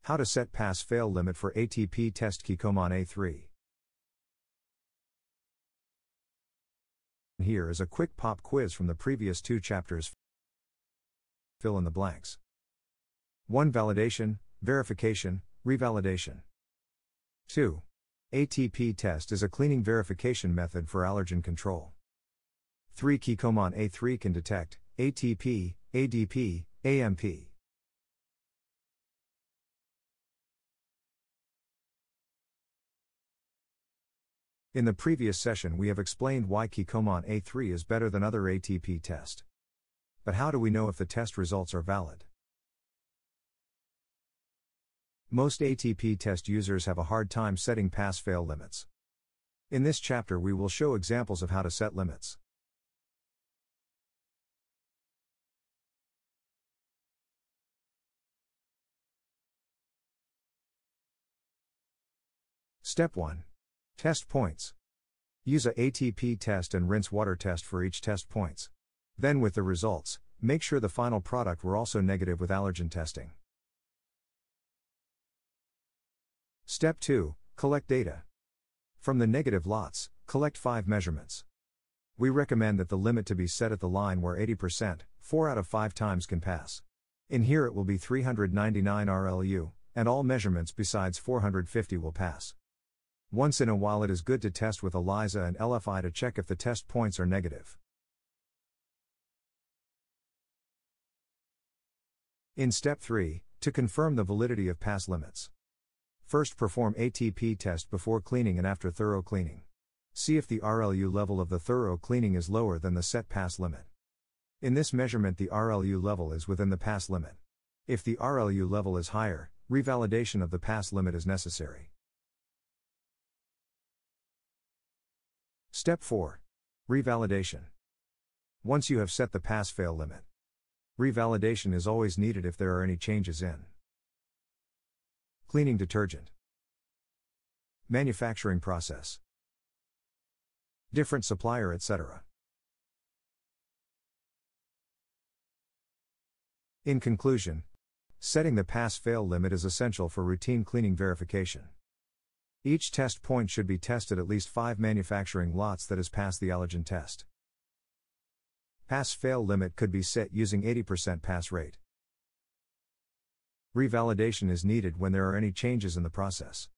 How to set pass-fail limit for ATP test Kikkoman A3. Here is a quick pop quiz from the previous 2 chapters. Fill in the blanks. 1. Validation, verification, revalidation. 2. ATP test is a cleaning verification method for allergen control. 3. Kikkoman A3 can detect ATP, ADP, AMP. In the previous session we have explained why Kikkoman A3 is better than other ATP test. But how do we know if the test results are valid? Most ATP test users have a hard time setting pass-fail limits. In this chapter we will show examples of how to set limits. Step 1. Test points. Use a ATP test and rinse water test for each test points. Then with the results, make sure the final product were also negative with allergen testing. Step 2. Collect data. From the negative lots, collect 5 measurements. We recommend that the limit to be set at the line where 80%, 4 out of 5 times can pass. In here it will be 399 RLU, and all measurements besides 450 will pass. Once in a while it is good to test with ELISA and LFI to check if the test points are negative. In Step 3, to confirm the validity of pass limits. First perform ATP test before cleaning and after thorough cleaning. See if the RLU level of the thorough cleaning is lower than the set pass limit. In this measurement the RLU level is within the pass limit. If the RLU level is higher, revalidation of the pass limit is necessary. Step 4. Revalidation. Once you have set the pass-fail limit, revalidation is always needed if there are any changes in cleaning detergent, manufacturing process, different supplier, etc. In conclusion, setting the pass-fail limit is essential for routine cleaning verification. Each test point should be tested at least 5 manufacturing lots that is past the allergen test. Pass-fail limit could be set using 80% pass rate. Revalidation is needed when there are any changes in the process.